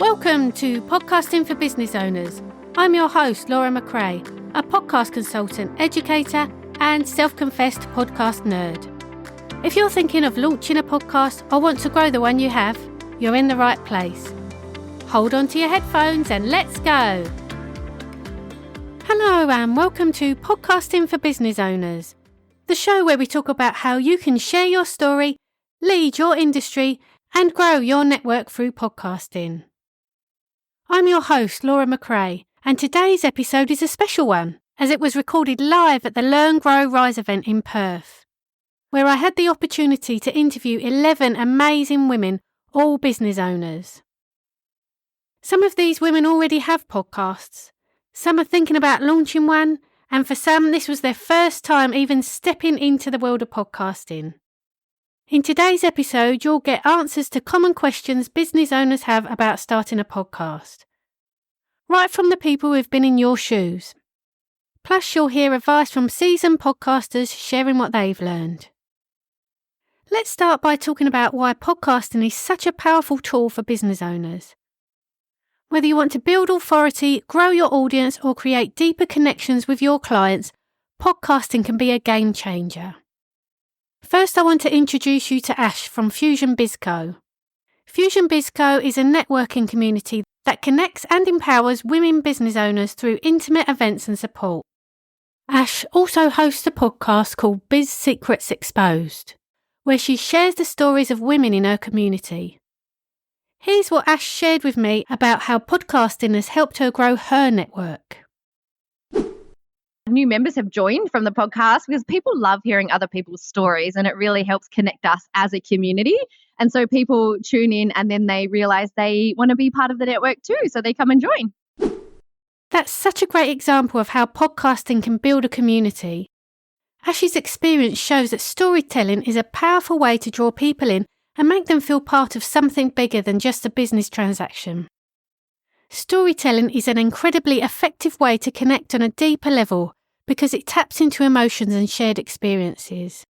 Welcome to Podcasting for Business Owners. I'm your host, Laura McRae, a podcast consultant, educator, and self-confessed podcast nerd. If you're thinking of launching a podcast or want to grow the one you have, you're in the right place. Hold on to your headphones and let's go. Hello and welcome to Podcasting for Business Owners, the show where we talk about how you can share your story, lead your industry, and grow your network through podcasting. I'm your host, Laura McRae, and today's episode is a special one, as it was recorded live at the Learn, Grow, Rise event in Perth, where I had the opportunity to interview 11 amazing women, all business owners. Some of these women already have podcasts, some are thinking about launching one, and for some this was their first time even stepping into the world of podcasting. In today's episode, you'll get answers to common questions business owners have about starting a podcast, right from the people who've been in your shoes. Plus, you'll hear advice from seasoned podcasters sharing what they've learned. Let's start by talking about why podcasting is such a powerful tool for business owners. Whether you want to build authority, grow your audience, or create deeper connections with your clients, podcasting can be a game changer. First, I want to introduce you to Ash from Fusion BizCo. Fusion BizCo is a networking community that connects and empowers women business owners through intimate events and support. Ash also hosts a podcast called Biz Secrets Exposed, where she shares the stories of women in her community. Here's what Ash shared with me about how podcasting has helped her grow her network. New members have joined from the podcast because people love hearing other people's stories and it really helps connect us as a community. And so people tune in and then they realize they want to be part of the network too. So they come and join. That's such a great example of how podcasting can build a community. Ash's experience shows that storytelling is a powerful way to draw people in and make them feel part of something bigger than just a business transaction. Storytelling is an incredibly effective way to connect on a deeper level because it taps into emotions and shared experiences.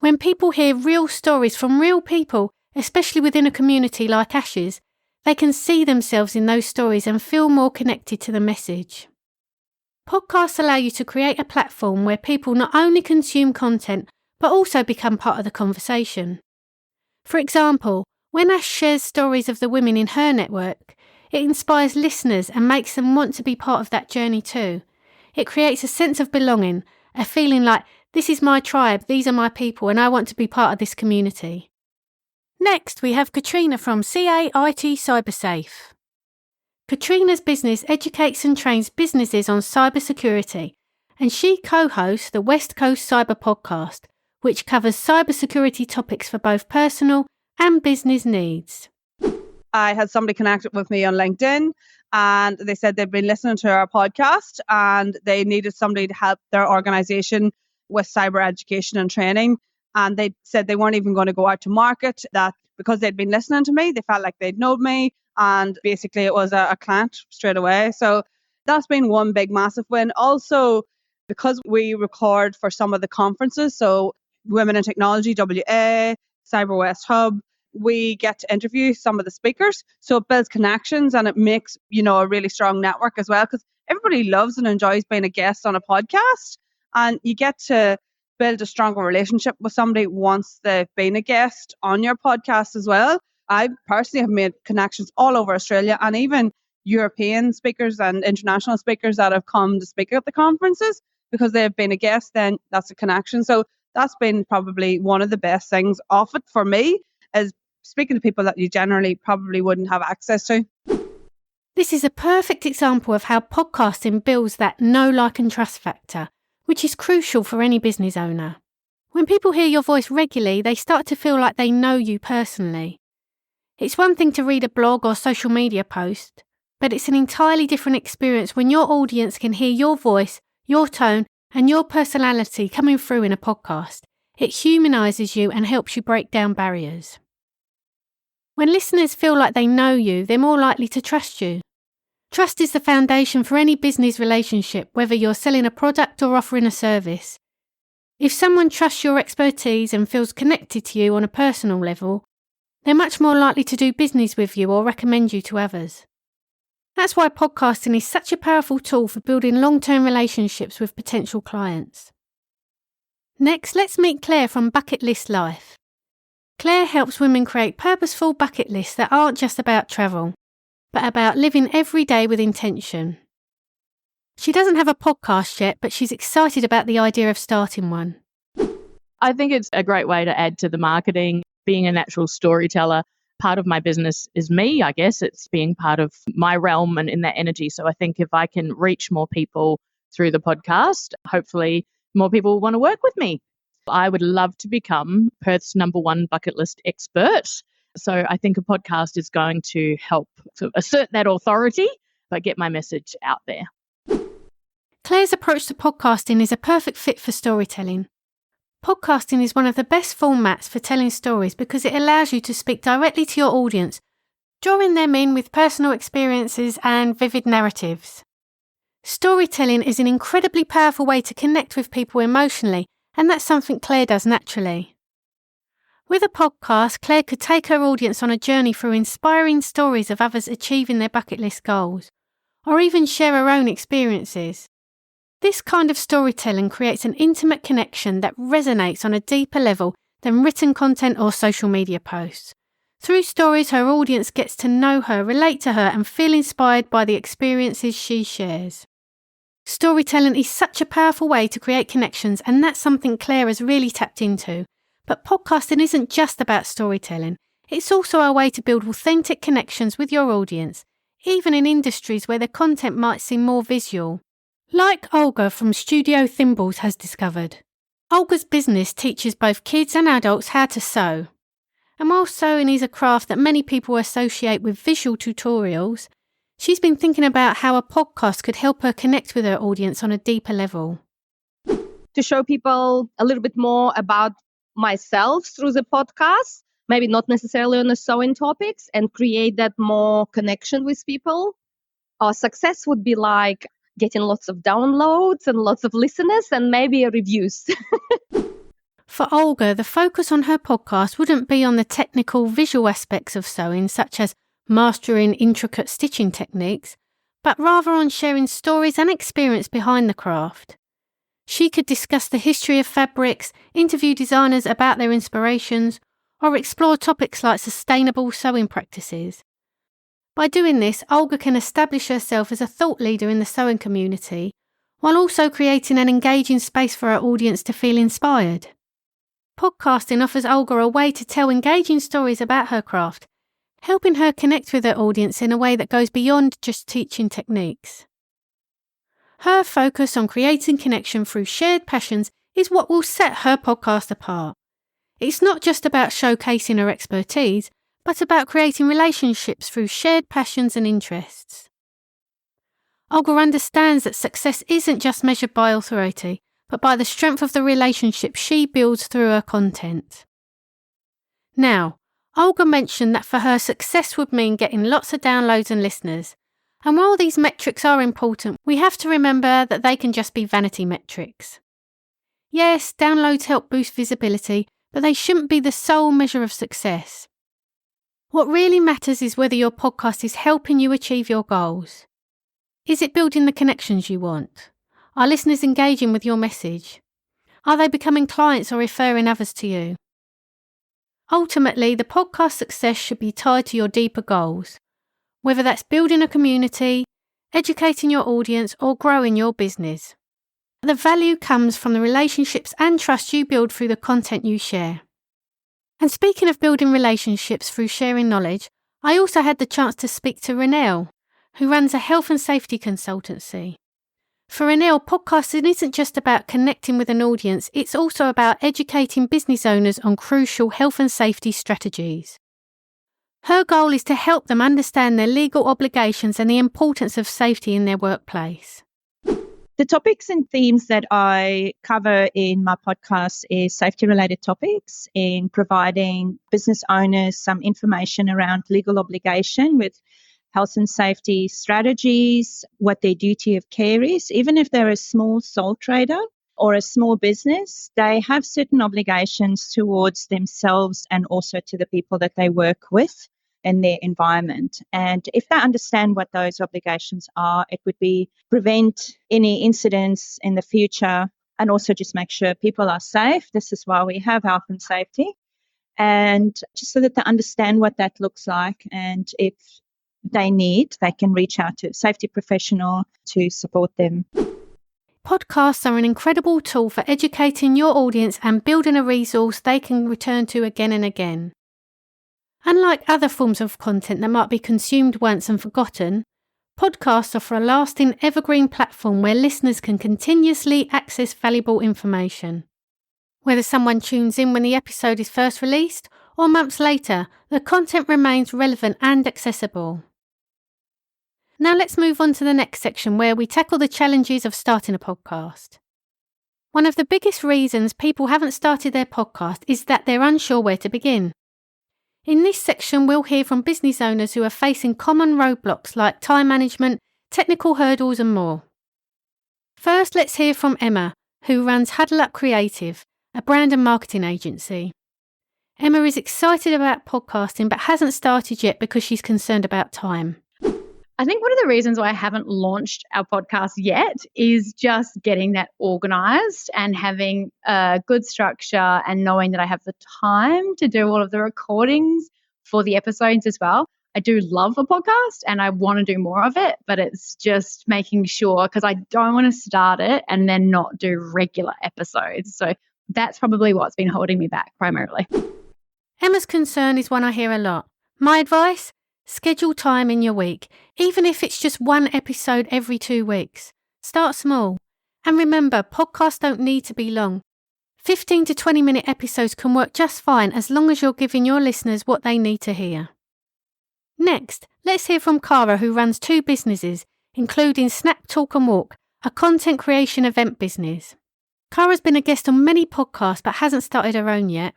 When people hear real stories from real people, especially within a community like Ash's, they can see themselves in those stories and feel more connected to the message. Podcasts allow you to create a platform where people not only consume content, but also become part of the conversation. For example, when Ash shares stories of the women in her network, it inspires listeners and makes them want to be part of that journey too. It creates a sense of belonging, a feeling like, this is my tribe, these are my people, and I want to be part of this community. Next, we have Katrina from CAIT CyberSafe. Katrina's business educates and trains businesses on cybersecurity, and she co-hosts the West Coast Cyber Podcast, which covers cybersecurity topics for both personal and business needs. I had somebody connected with me on LinkedIn and they said they'd been listening to our podcast and they needed somebody to help their organization with cyber education and training. And they said they weren't even going to go out to market, that because they'd been listening to me, they felt like they'd known me. And basically it was a client straight away. So that's been one big massive win. Also, because we record for some of the conferences, so Women in Technology, WA, Cyber West Hub, we get to interview some of the speakers. So it builds connections and it makes, a really strong network as well, because everybody loves and enjoys being a guest on a podcast. And you get to build a stronger relationship with somebody once they've been a guest on your podcast as well. I personally have made connections all over Australia and even European speakers and international speakers that have come to speak at the conferences because they've been a guest, then that's a connection. So that's been probably one of the best things of it for me, is speaking to people that you generally probably wouldn't have access to. This is a perfect example of how podcasting builds that know, like and trust factor, which is crucial for any business owner. When people hear your voice regularly, they start to feel like they know you personally. It's one thing to read a blog or social media post, but it's an entirely different experience when your audience can hear your voice, your tone, and your personality coming through in a podcast. It humanises you and helps you break down barriers. When listeners feel like they know you, they're more likely to trust you. Trust is the foundation for any business relationship, whether you're selling a product or offering a service. If someone trusts your expertise and feels connected to you on a personal level, they're much more likely to do business with you or recommend you to others. That's why podcasting is such a powerful tool for building long-term relationships with potential clients. Next, let's meet Claire from Bucket List Life. Claire helps women create purposeful bucket lists that aren't just about travel, but about living every day with intention. She doesn't have a podcast yet, but she's excited about the idea of starting one. I think it's a great way to add to the marketing. Being a natural storyteller, part of my business is me, I guess. It's being part of my realm and in that energy. So I think if I can reach more people through the podcast, hopefully more people will want to work with me. I would love to become Perth's #1 bucket list expert. So I think a podcast is going to help to assert that authority, but get my message out there. Claire's approach to podcasting is a perfect fit for storytelling. Podcasting is one of the best formats for telling stories because it allows you to speak directly to your audience, drawing them in with personal experiences and vivid narratives. Storytelling is an incredibly powerful way to connect with people emotionally, and that's something Claire does naturally. With a podcast, Claire could take her audience on a journey through inspiring stories of others achieving their bucket list goals, or even share her own experiences. This kind of storytelling creates an intimate connection that resonates on a deeper level than written content or social media posts. Through stories, her audience gets to know her, relate to her, and feel inspired by the experiences she shares. Storytelling is such a powerful way to create connections, and that's something Claire has really tapped into. But podcasting isn't just about storytelling. It's also a way to build authentic connections with your audience, even in industries where the content might seem more visual. Like Olga from Studio Thimbles has discovered. Olga's business teaches both kids and adults how to sew. And while sewing is a craft that many people associate with visual tutorials, she's been thinking about how a podcast could help her connect with her audience on a deeper level. To show people a little bit more about myself through the podcast, maybe not necessarily on the sewing topics, and create that more connection with people. Our success would be like getting lots of downloads and lots of listeners and maybe reviews. For Olga, the focus on her podcast wouldn't be on the technical visual aspects of sewing, such as mastering intricate stitching techniques, but rather on sharing stories and experience behind the craft. She could discuss the history of fabrics, interview designers about their inspirations, or explore topics like sustainable sewing practices. By doing this, Olga can establish herself as a thought leader in the sewing community, while also creating an engaging space for her audience to feel inspired. Podcasting offers Olga a way to tell engaging stories about her craft, helping her connect with her audience in a way that goes beyond just teaching techniques. Her focus on creating connection through shared passions is what will set her podcast apart. It's not just about showcasing her expertise, but about creating relationships through shared passions and interests. Olga understands that success isn't just measured by authority, but by the strength of the relationship she builds through her content. Now, Olga mentioned that for her, success would mean getting lots of downloads and listeners. And while these metrics are important, we have to remember that they can just be vanity metrics. Yes, downloads help boost visibility, but they shouldn't be the sole measure of success. What really matters is whether your podcast is helping you achieve your goals. Is it building the connections you want? Are listeners engaging with your message? Are they becoming clients or referring others to you? Ultimately, the podcast success should be tied to your deeper goals, whether that's building a community, educating your audience, or growing your business. The value comes from the relationships and trust you build through the content you share. And speaking of building relationships through sharing knowledge, I also had the chance to speak to Renelle, who runs a health and safety consultancy. For Renelle, podcasting isn't just about connecting with an audience, it's also about educating business owners on crucial health and safety strategies. Her goal is to help them understand their legal obligations and the importance of safety in their workplace. The topics and themes that I cover in my podcast is safety-related topics in providing business owners some information around legal obligation with health and safety strategies, what their duty of care is, even if they're a small sole trader. or a small business, they have certain obligations towards themselves and also to the people that they work with in their environment. And if they understand what those obligations are, it would be prevent any incidents in the future and also just make sure people are safe. This is why we have health and safety. And just so that they understand what that looks like, and if they need, they can reach out to a safety professional to support them. Podcasts are an incredible tool for educating your audience and building a resource they can return to again and again. Unlike other forms of content that might be consumed once and forgotten, podcasts offer a lasting evergreen platform where listeners can continuously access valuable information. Whether someone tunes in when the episode is first released or months later, the content remains relevant and accessible. Now let's move on to the next section where we tackle the challenges of starting a podcast. One of the biggest reasons people haven't started their podcast is that they're unsure where to begin. In this section, we'll hear from business owners who are facing common roadblocks like time management, technical hurdles and more. First, let's hear from Emma, who runs Huddle Up Creative, a brand and marketing agency. Emma is excited about podcasting but hasn't started yet because she's concerned about time. I think one of the reasons why I haven't launched our podcast yet is just getting that organized and having a good structure and knowing that I have the time to do all of the recordings for the episodes as well. I do love a podcast and I want to do more of it, but it's just making sure, because I don't want to start it and then not do regular episodes. So that's probably what's been holding me back primarily. Emma's concern is one I hear a lot. My advice? Schedule time in your week, even if it's just one episode every 2 weeks. Start small. And remember, podcasts don't need to be long. 15 to 20 minute episodes can work just fine as long as you're giving your listeners what they need to hear. Next, let's hear from Cara, who runs 2 businesses, including Snap Talk and Walk, a content creation event business. Cara's been a guest on many podcasts but hasn't started her own yet.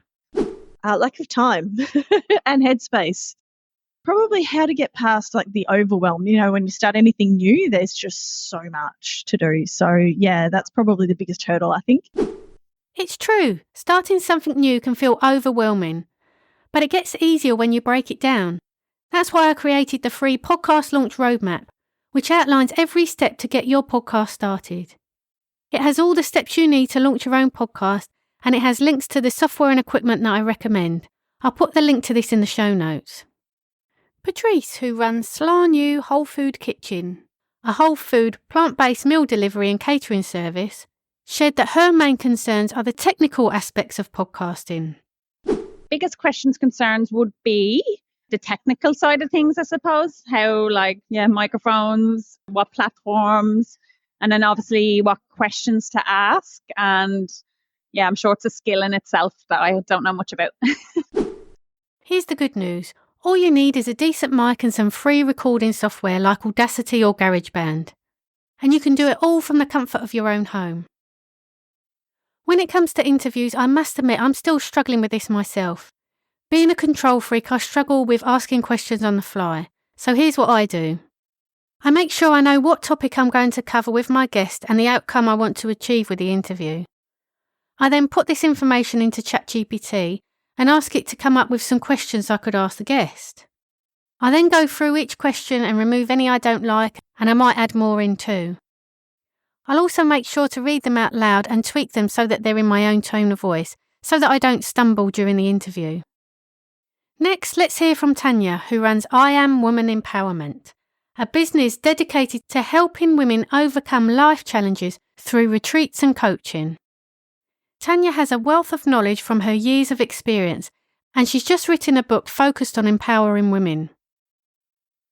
Lack of time and headspace. Probably how to get past like the overwhelm. You know, when you start anything new, there's just so much to do. So yeah, that's probably the biggest hurdle, I think. It's true, starting something new can feel overwhelming, but it gets easier when you break it down. That's why I created the free podcast launch roadmap, which outlines every step to get your podcast started. It has all the steps you need to launch your own podcast, and it has links to the software and equipment that I recommend. I'll put the link to this in the show notes. Patrice, who runs Sla New Whole Food Kitchen, a whole food, plant-based meal delivery and catering service, shared that her main concerns are the technical aspects of podcasting. Biggest questions, concerns would be the technical side of things, I suppose. How, microphones, what platforms, and then obviously what questions to ask. And yeah, I'm sure it's a skill in itself that I don't know much about. Here's the good news. All you need is a decent mic and some free recording software like Audacity or GarageBand. And you can do it all from the comfort of your own home. When it comes to interviews, I must admit I'm still struggling with this myself. Being a control freak, I struggle with asking questions on the fly. So here's what I do. I make sure I know what topic I'm going to cover with my guest and the outcome I want to achieve with the interview. I then put this information into ChatGPT and ask it to come up with some questions I could ask the guest. I then go through each question and remove any I don't like, and I might add more in too. I'll also make sure to read them out loud and tweak them so that they're in my own tone of voice, so that I don't stumble during the interview. Next, let's hear from Tanya, who runs I Am Woman Empowerment, a business dedicated to helping women overcome life challenges through retreats and coaching. Tanya has a wealth of knowledge from her years of experience, and she's just written a book focused on empowering women.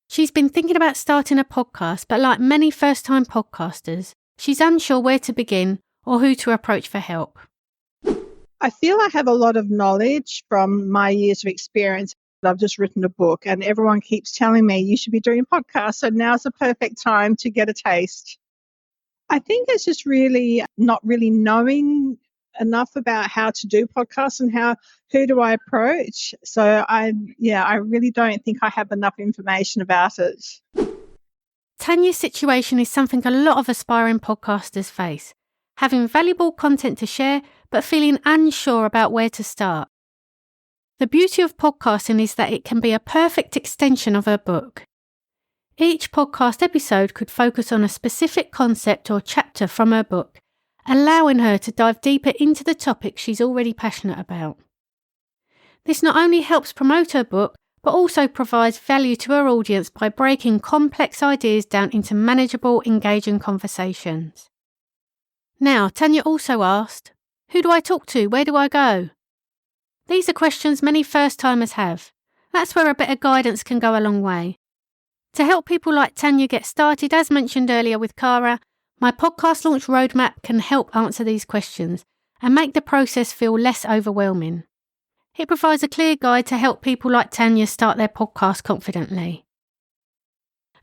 She's been thinking about starting a podcast, but like many first-time podcasters, she's unsure where to begin or who to approach for help. I feel I have a lot of knowledge from my years of experience. I've just written a book and everyone keeps telling me you should be doing podcasts, so now's the perfect time to get a taste. I think it's just really not really knowing enough about how to do podcasts and who do I approach. So I really don't think I have enough information about it. Tanya's situation is something a lot of aspiring podcasters face. having valuable content to share but feeling unsure about where to start. The beauty of podcasting is that it can be a perfect extension of her book. Each podcast episode could focus on a specific concept or chapter from her book, allowing her to dive deeper into the topic she's already passionate about. This not only helps promote her book, but also provides value to her audience by breaking complex ideas down into manageable, engaging conversations. Now, Tanya also asked, who do I talk to? Where do I go? These are questions many first-timers have. That's where a bit of guidance can go a long way. To help people like Tanya get started, as mentioned earlier with Cara, my podcast launch roadmap can help answer these questions and make the process feel less overwhelming. It provides a clear guide to help people like Tanya start their podcast confidently.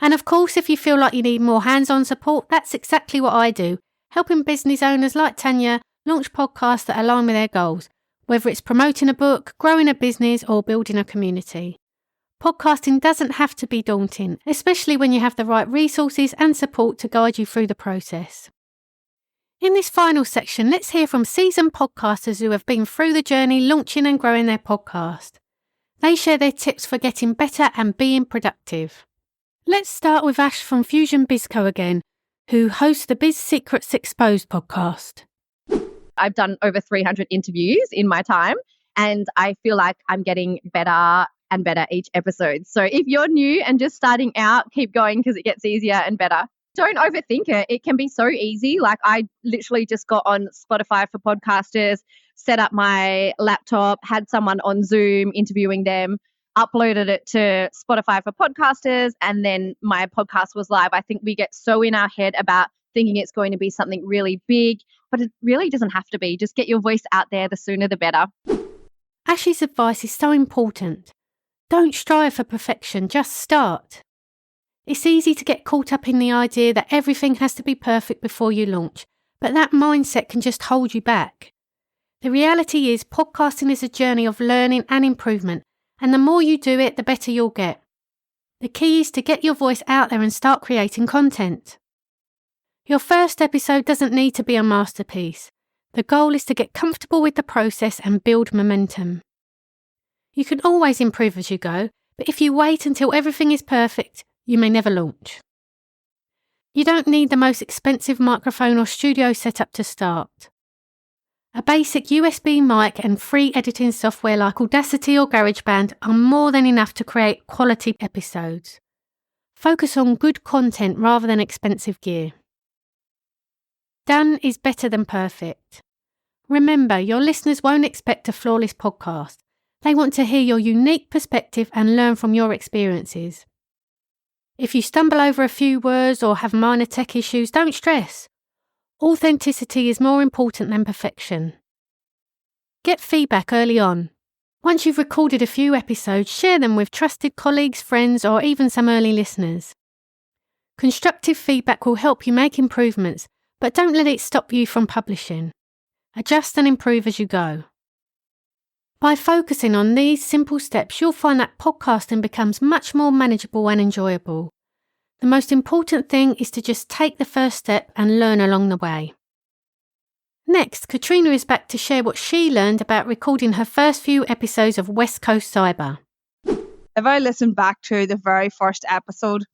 And of course, if you feel like you need more hands-on support, that's exactly what I do, helping business owners like Tanya launch podcasts that align with their goals, whether it's promoting a book, growing a business, or building a community. Podcasting doesn't have to be daunting, especially when you have the right resources and support to guide you through the process. In this final section, let's hear from seasoned podcasters who have been through the journey launching and growing their podcast. They share their tips for getting better and being productive. Let's start with Ash from Fusion Bizco again, who hosts the Biz Secrets Exposed podcast. I've done over 300 interviews in my time, and I feel like I'm getting better and better each episode. So if you're new and just starting out, keep going because it gets easier and better. Don't overthink it. It can be so easy. Like I literally just got on Spotify for podcasters, set up my laptop, had someone on Zoom interviewing them, uploaded it to Spotify for podcasters, and then my podcast was live. I think we get so in our head about thinking it's going to be something really big, but it really doesn't have to be. Just get your voice out there. The sooner the better. Ash's advice is so important. Don't strive for perfection, just start. It's easy to get caught up in the idea that everything has to be perfect before you launch, but that mindset can just hold you back. The reality is podcasting is a journey of learning and improvement, and the more you do it, the better you'll get. The key is to get your voice out there and start creating content. Your first episode doesn't need to be a masterpiece. The goal is to get comfortable with the process and build momentum. You can always improve as you go, but if you wait until everything is perfect, you may never launch. You don't need the most expensive microphone or studio setup to start. A basic USB mic and free editing software like Audacity or GarageBand are more than enough to create quality episodes. Focus on good content rather than expensive gear. Done is better than perfect. Remember, your listeners won't expect a flawless podcast. They want to hear your unique perspective and learn from your experiences. If you stumble over a few words or have minor tech issues, don't stress. Authenticity is more important than perfection. Get feedback early on. Once you've recorded a few episodes, share them with trusted colleagues, friends, or even some early listeners. Constructive feedback will help you make improvements, but don't let it stop you from publishing. Adjust and improve as you go. By focusing on these simple steps, you'll find that podcasting becomes much more manageable and enjoyable. The most important thing is to just take the first step and learn along the way. Next, Katrina is back to share what she learned about recording her first few episodes of West Coast Cyber. If I listen back to the very first episode,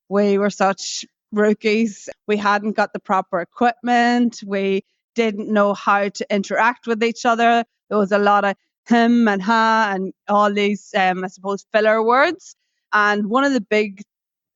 we were such rookies. We hadn't got the proper equipment. We didn't know how to interact with each other. There was a lot of him and ha and all these, I suppose, filler words. And one of the big,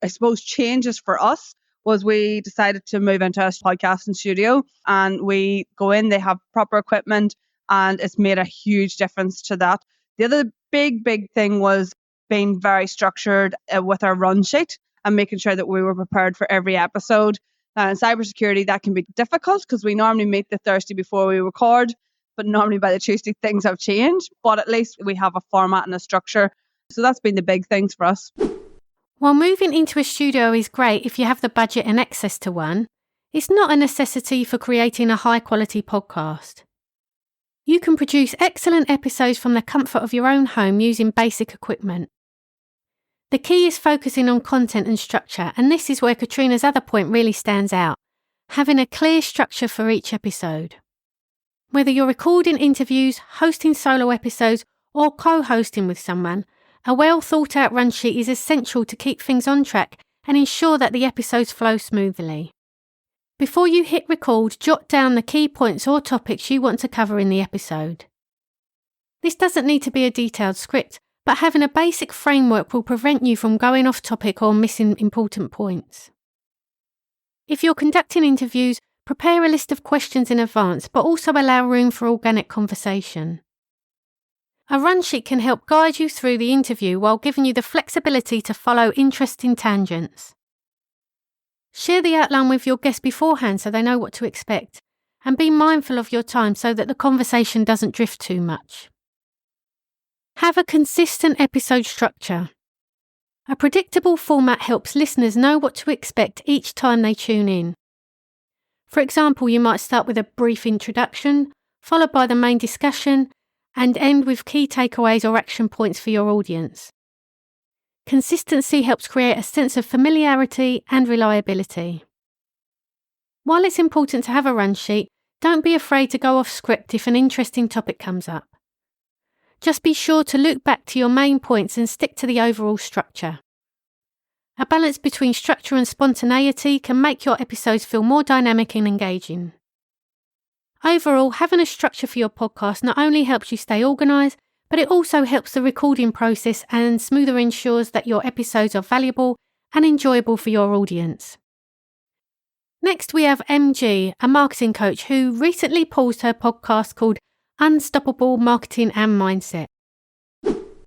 I suppose, changes for us was we decided to move into a podcasting studio, and we go in, they have proper equipment, and it's made a huge difference to that. The other big thing was being very structured with our run sheet and making sure that we were prepared for every episode. In cybersecurity, that can be difficult because we normally meet the Thursday before we record, but normally by the Tuesday things have changed. But at least we have a format and a structure. So that's been the big things for us. While moving into a studio is great if you have the budget and access to one, it's not a necessity for creating a high-quality podcast. You can produce excellent episodes from the comfort of your own home using basic equipment. The key is focusing on content and structure, and this is where Katrina's other point really stands out. having a clear structure for each episode. Whether you're recording interviews, hosting solo episodes, or co-hosting with someone, a well thought out run sheet is essential to keep things on track and ensure that the episodes flow smoothly. Before you hit record, jot down the key points or topics you want to cover in the episode. This doesn't need to be a detailed script, but having a basic framework will prevent you from going off topic or missing important points. If you're conducting interviews, prepare a list of questions in advance, but also allow room for organic conversation. A run sheet can help guide you through the interview while giving you the flexibility to follow interesting tangents. Share the outline with your guests beforehand so they know what to expect, and be mindful of your time so that the conversation doesn't drift too much. Have a consistent episode structure. A predictable format helps listeners know what to expect each time they tune in. For example, you might start with a brief introduction, followed by the main discussion, and end with key takeaways or action points for your audience. Consistency helps create a sense of familiarity and reliability. While it's important to have a run sheet, don't be afraid to go off script if an interesting topic comes up. Just be sure to loop back to your main points and stick to the overall structure. A balance between structure and spontaneity can make your episodes feel more dynamic and engaging. Overall, having a structure for your podcast not only helps you stay organised, but it also helps the recording process and smoother ensures that your episodes are valuable and enjoyable for your audience. Next, we have MG, a marketing coach who recently paused her podcast called Unstoppable Marketing and Mindset.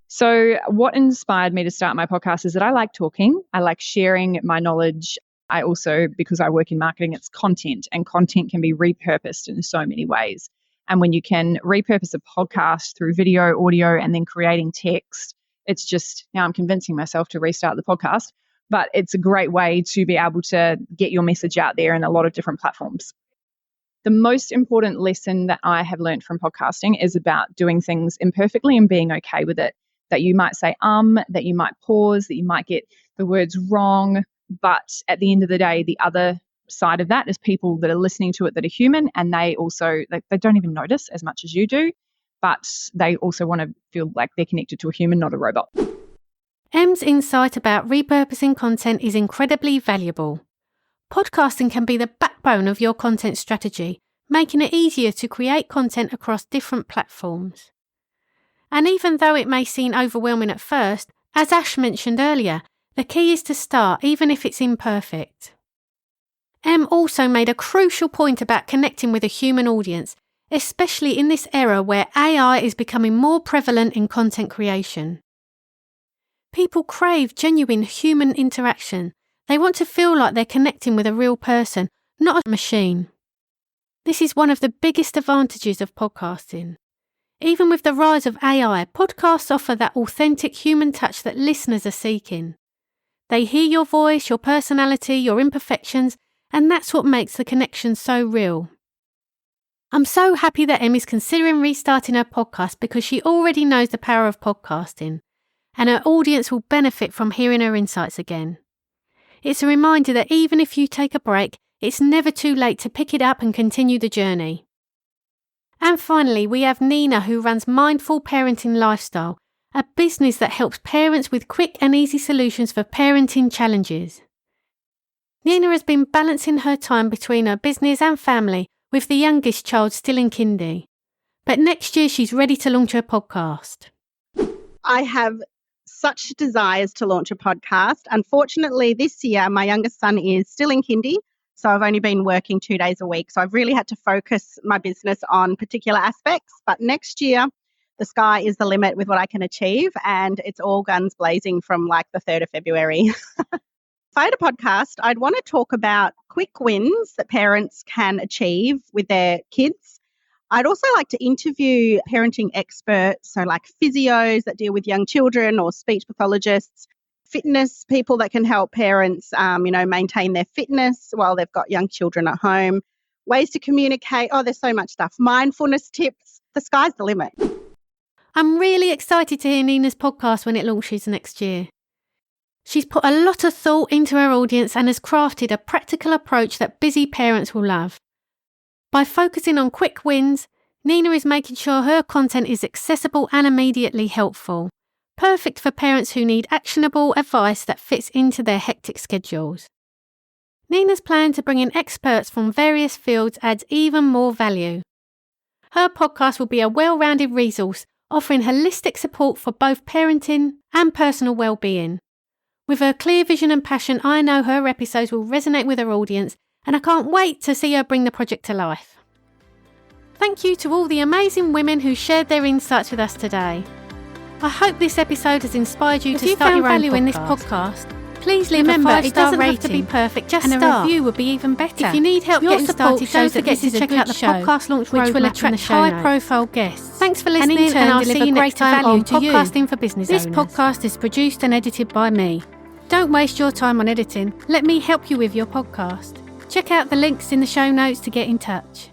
So what inspired me to start my podcast is that I like talking. I like sharing my knowledge. I also, because I work in marketing, it's content, and content can be repurposed in so many ways. And when you can repurpose a podcast through video, audio, and then creating text, it's just, now I'm convincing myself to restart the podcast, but it's a great way to be able to get your message out there in a lot of different platforms. The most important lesson that I have learned from podcasting is about doing things imperfectly and being okay with it. That you might say that you might pause, that you might get the words wrong. But at the end of the day, the other side of that is people that are listening to it that are human, and they also, they don't even notice as much as you do, but they also want to feel like they're connected to a human, not a robot. Em's insight about repurposing content is incredibly valuable. Podcasting can be the backbone of your content strategy, making it easier to create content across different platforms. And even though it may seem overwhelming at first, as Ash mentioned earlier, the key is to start even if it's imperfect. Em also made a crucial point about connecting with a human audience, especially in this era where AI is becoming more prevalent in content creation. People crave genuine human interaction. They want to feel like they're connecting with a real person, not a machine. This is one of the biggest advantages of podcasting. Even with the rise of AI, podcasts offer that authentic human touch that listeners are seeking. They hear your voice, your personality, your imperfections, and that's what makes the connection so real. I'm so happy that Em is considering restarting her podcast because she already knows the power of podcasting, and her audience will benefit from hearing her insights again. It's a reminder that even if you take a break, it's never too late to pick it up and continue the journey. And finally, we have Nina, who runs Mindful Parenting Lifestyle, a business that helps parents with quick and easy solutions for parenting challenges. Nina has been balancing her time between her business and family, with the youngest child still in kindy. But next year she's ready to launch her podcast. I have such desires to launch a podcast. Unfortunately, this year my youngest son is still in kindy, so I've only been working 2 days a week. So I've really had to focus my business on particular aspects. But next year, the sky is the limit with what I can achieve, and it's all guns blazing from like the 3rd of February. If I had a podcast, I'd want to talk about quick wins that parents can achieve with their kids. I'd also like to interview parenting experts, so like physios that deal with young children or speech pathologists, fitness people that can help parents, maintain their fitness while they've got young children at home, ways to communicate. Oh, there's so much stuff. Mindfulness tips. The sky's the limit. I'm really excited to hear Nina's podcast when it launches next year. She's put a lot of thought into her audience and has crafted a practical approach that busy parents will love. By focusing on quick wins, Nina is making sure her content is accessible and immediately helpful, perfect for parents who need actionable advice that fits into their hectic schedules. Nina's plan to bring in experts from various fields adds even more value. Her podcast will be a well-rounded resource, offering holistic support for both parenting and personal well-being. With her clear vision and passion, I know her episodes will resonate with her audience, and I can't wait to see her bring the project to life. Thank you to all the amazing women who shared their insights with us today. I hope this episode has inspired you to start your own value in this podcast. Please leave a 5-star rating. It doesn't have to be perfect, just and a review would be even better. If you need help getting started, don't forget to check out the podcast launch which will attract high-profile guests. Thanks for listening, and I'll see you next time on Podcasting for Business Owners. This podcast is produced and edited by me. Don't waste your time on editing. Let me help you with your podcast. Check out the links in the show notes to get in touch.